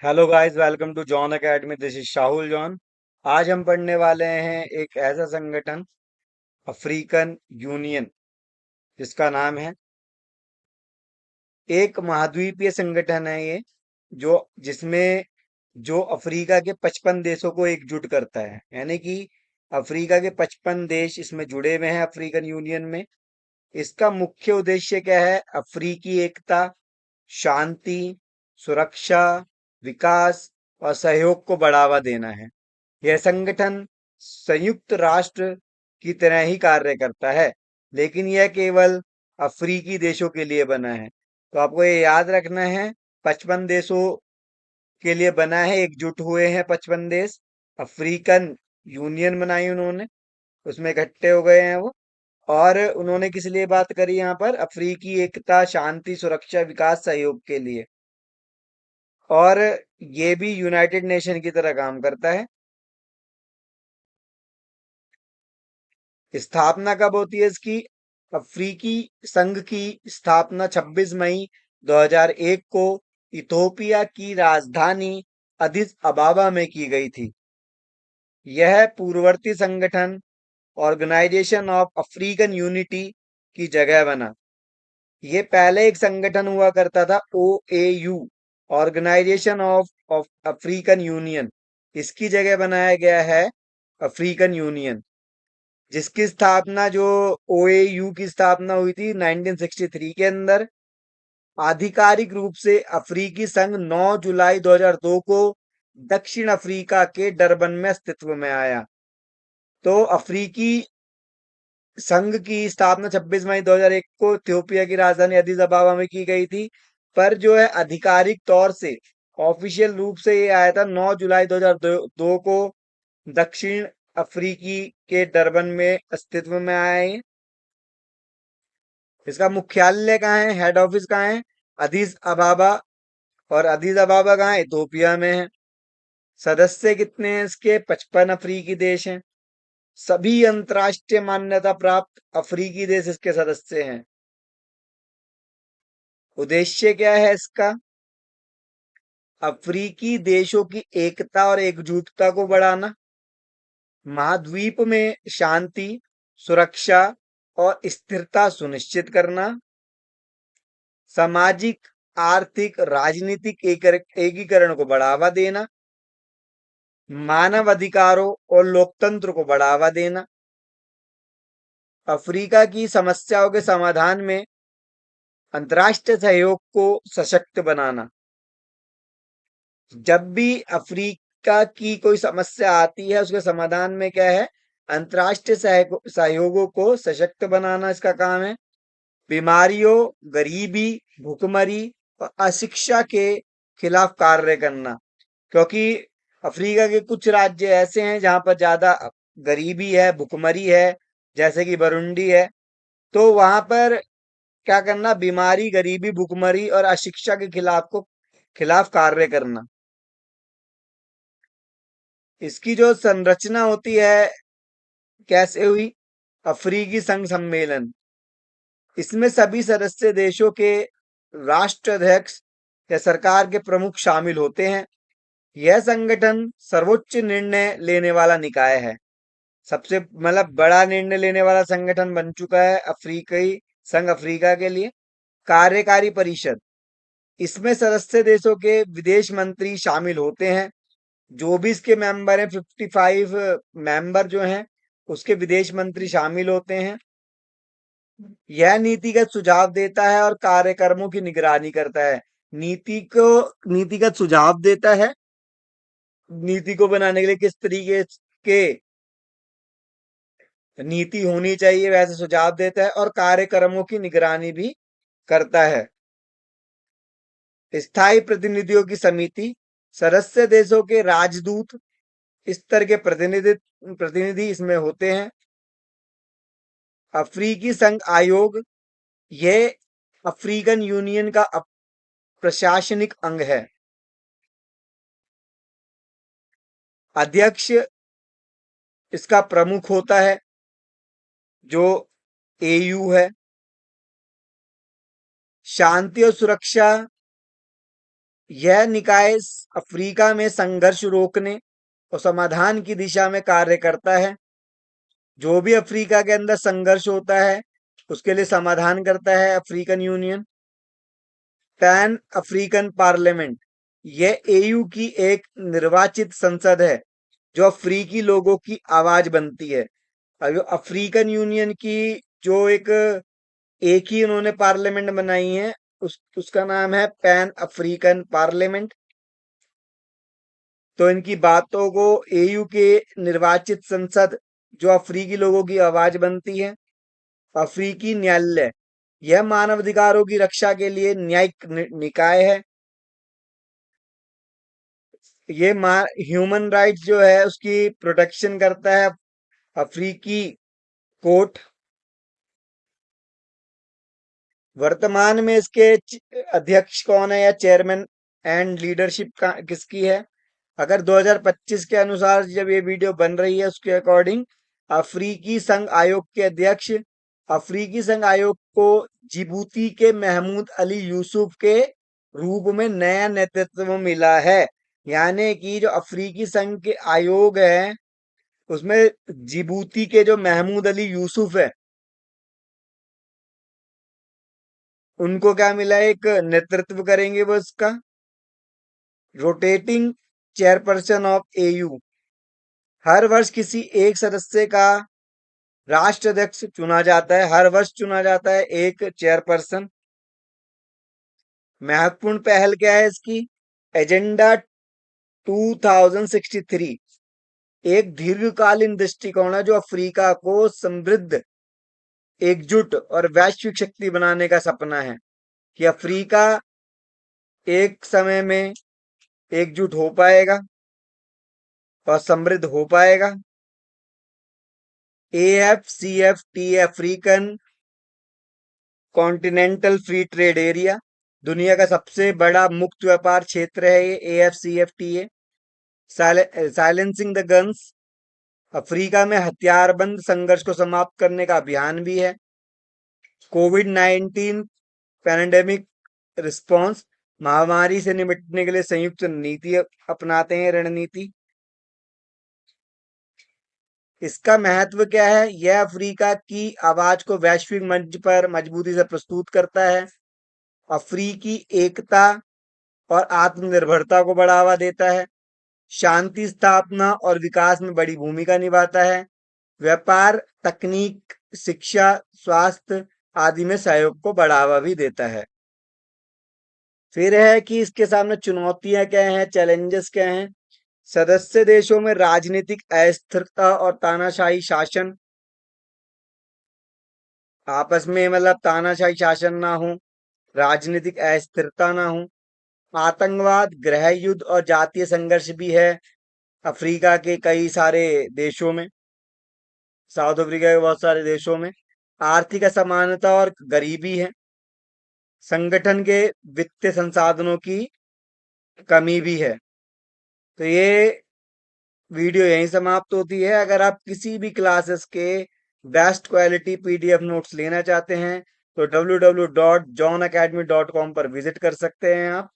Hello guys, welcome to John academy. This is Shahul John. आज हम पढ़ने वाले हैं एक ऐसा संगठन, अफ्रीकन यूनियन, जिसका नाम है। एक महाद्वीपीय संगठन है ये, जो जिसमें जो अफ्रीका के 55 देशों को एकजुट करता है, यानी कि अफ्रीका के 55 देश इसमें जुड़े हुए हैं अफ्रीकन यूनियन में। इसका मुख्य उद्देश्य क्या है? अफ्रीकी एकता, शांति, सुरक्षा, विकास और सहयोग को बढ़ावा देना है। यह संगठन संयुक्त राष्ट्र की तरह ही कार्य करता है, लेकिन यह केवल अफ्रीकी देशों के लिए बना है। तो आपको ये याद रखना है, 55 देशों के लिए बना है, एकजुट हुए हैं 55 देश। अफ्रीकन यूनियन बनाई उन्होंने, उसमें इकट्ठे हो गए हैं वो। और उन्होंने किस लिए बात करी यहाँ पर? अफ्रीकी एकता, शांति, सुरक्षा, विकास, सहयोग के लिए। और ये भी यूनाइटेड नेशन की तरह काम करता है। स्थापना कब होती है इसकी? अफ्रीकी संघ की स्थापना 26 मई 2001 को इथोपिया की राजधानी अदिस अबाबा में की गई थी। यह पूर्ववर्ती संगठन ऑर्गेनाइजेशन ऑफ अफ्रीकन यूनिटी की जगह बना। ये पहले एक संगठन हुआ करता था, OAU, organisation of of African union. इसकी जगह बनाया गया है अफ्रीकन यूनियन, जिसकी स्थापना जो OAU की स्थापना हुई थी 1963 के अंदर। आधिकारिक रूप से अफ्रीकी संघ 9 जुलाई 2002 को दक्षिण अफ्रीका के डरबन में अस्तित्व में आया। तो अफ्रीकी संघ की स्थापना 26 मई 2001 को इथियोपिया की राजधानी अदीस अबाबा में की गई थी। पर जो है आधिकारिक तौर से, ऑफिशियल रूप से ये आया था 9 जुलाई 2002 को दक्षिण अफ्रीकी के डरबन में अस्तित्व में आया है। इसका मुख्यालय कहाँ है? हेड ऑफिस कहाँ है? अदीस अबाबा। और अदीस अबाबा कहाँ है? इथोपिया में है। सदस्य कितने हैं इसके? 55 अफ्रीकी देश हैं। सभी अंतर्राष्ट्रीय मान्यता प्राप्त अफ्रीकी देश इसके सदस्य हैं। उद्देश्य क्या है इसका? अफ्रीकी देशों की एकता और एकजुटता को बढ़ाना, महाद्वीप में शांति, सुरक्षा और स्थिरता सुनिश्चित करना, सामाजिक, आर्थिक, राजनीतिक एकीकरण को बढ़ावा देना, मानव अधिकारों और लोकतंत्र को बढ़ावा देना, अफ्रीका की समस्याओं के समाधान में अंतर्राष्ट्रीय सहयोग को सशक्त बनाना। जब भी अफ्रीका की कोई समस्या आती है, उसके समाधान में क्या है? अंतर्राष्ट्रीय सहयोगों को सशक्त बनाना इसका काम है। बीमारियों, गरीबी, भुखमरी और अशिक्षा के खिलाफ कार्य करना, क्योंकि अफ्रीका के कुछ राज्य ऐसे हैं जहां पर ज्यादा गरीबी है, भुखमरी है, जैसे कि बरुंडी है। तो वहां पर क्या करना? बीमारी, गरीबी, भुखमरी और अशिक्षा के खिलाफ कार्य करना। इसकी जो संरचना होती है, कैसे हुई? अफ्रीकी संघ सम्मेलन, इसमें सभी सदस्य देशों के राष्ट्राध्यक्ष या सरकार के प्रमुख शामिल होते हैं। यह संगठन सर्वोच्च निर्णय लेने वाला निकाय है। सबसे मतलब बड़ा निर्णय लेने वाला संगठन बन चुका है अफ्रीकी संघ अफ्रीका के लिए। कार्यकारी परिषद, इसमें सदस्य देशों के विदेश मंत्री शामिल होते हैं। जो भी इसके मेंबर हैं, 55 मेंबर जो हैं, उसके विदेश मंत्री शामिल होते हैं। यह नीतिगत सुझाव देता है और कार्यक्रमों की निगरानी करता है। नीतिगत सुझाव देता है, नीति को बनाने के लिए किस तरीके के नीति होनी चाहिए वैसे सुझाव देता है, और कार्यक्रमों की निगरानी भी करता है। स्थायी प्रतिनिधियों की समिति, सदस्य देशों के राजदूत स्तर के प्रतिनिधि इसमें होते हैं। अफ्रीकी संघ आयोग, यह अफ्रीकन यूनियन का प्रशासनिक अंग है। अध्यक्ष इसका प्रमुख होता है, जो AU है। शांति और सुरक्षा यह निकाय अफ्रीका में संघर्ष रोकने और समाधान की दिशा में कार्य करता है। जो भी अफ्रीका के अंदर संघर्ष होता है उसके लिए समाधान करता है African union. Pan African parliament, यह एयू की एक निर्वाचित संसद है जो अफ्रीकी लोगों की आवाज बनती है। अब जो अफ्रीकन यूनियन की जो एक ही उन्होंने पार्लियामेंट बनाई है, उसका नाम है पैन अफ्रीकन पार्लियामेंट। तो इनकी बातों को एयू के निर्वाचित संसद जो अफ्रीकी लोगों की आवाज बनती है। अफ्रीकी न्यायालय, यह मानवाधिकारों की रक्षा के लिए न्यायिक निकाय है। ये ह्यूमन राइट्स जो है उसकी प्रोटेक्शन करता है अफ्रीकी कोर्ट। वर्तमान में इसके अध्यक्ष कौन है या चेयरमैन एंड लीडरशिप का किसकी है? अगर 2025 के अनुसार जब ये वीडियो बन रही है उसके अकॉर्डिंग अफ्रीकी संघ आयोग के अध्यक्ष, अफ्रीकी संघ आयोग को जिबूती के महमूद अली यूसुफ के रूप में नया नेतृत्व मिला है। यानी कि जो अफ्रीकी संघ के आयोग है उसमें जिबूती के जो महमूद अली यूसुफ है उनको क्या मिला है? एक नेतृत्व करेंगे वो इसका। रोटेटिंग चेयरपर्सन ऑफ एयू, हर वर्ष किसी एक सदस्य का राष्ट्राध्यक्ष चुना जाता है। हर वर्ष चुना जाता है एक चेयरपर्सन। महत्वपूर्ण पहल क्या है इसकी? एजेंडा 2063 एक दीर्घकालीन दृष्टिकोण है जो अफ्रीका को समृद्ध, एकजुट और वैश्विक शक्ति बनाने का सपना है कि अफ्रीका एक समय में एकजुट हो पाएगा और समृद्ध हो पाएगा। AFCFTA African continental free trade area, दुनिया का सबसे बड़ा मुक्त व्यापार क्षेत्र है ये AFCFTA। Silencing the guns, Africa में हथियारबंद संघर्ष को समाप्त करने का अभियान भी है। कोविड-19 पैंडेमिक रिस्पॉन्स, महामारी से निपटने के लिए संयुक्त नीति अपनाते हैं, रणनीति। इसका महत्व क्या है? यह अफ्रीका की आवाज को वैश्विक मंच पर मजबूती से प्रस्तुत करता है, अफ्रीकी एकता और आत्मनिर्भरता को बढ़ावा देता है, शांति स्थापना और विकास में बड़ी भूमिका निभाता है, व्यापार, तकनीक, शिक्षा, स्वास्थ्य आदि में सहयोग को बढ़ावा भी देता है। फिर है कि इसके सामने चुनौतियां क्या हैं, चैलेंजेस क्या हैं? सदस्य देशों में राजनीतिक अस्थिरता और तानाशाही शासन, आपस में मतलब तानाशाही शासन ना हो, राजनीतिक अस्थिरता ना हो, आतंकवाद, गृह युद्ध और जातीय संघर्ष भी है अफ्रीका के कई सारे देशों में, साउथ अफ्रीका के बहुत सारे देशों में। आर्थिक असमानता और गरीबी है, संगठन के वित्तीय संसाधनों की कमी भी है। तो ये वीडियो यहीं समाप्त होती है। अगर आप किसी भी क्लासेस के बेस्ट क्वालिटी PDF नोट्स लेना चाहते हैं तो www.johnacademy.com पर विजिट कर सकते हैं आप।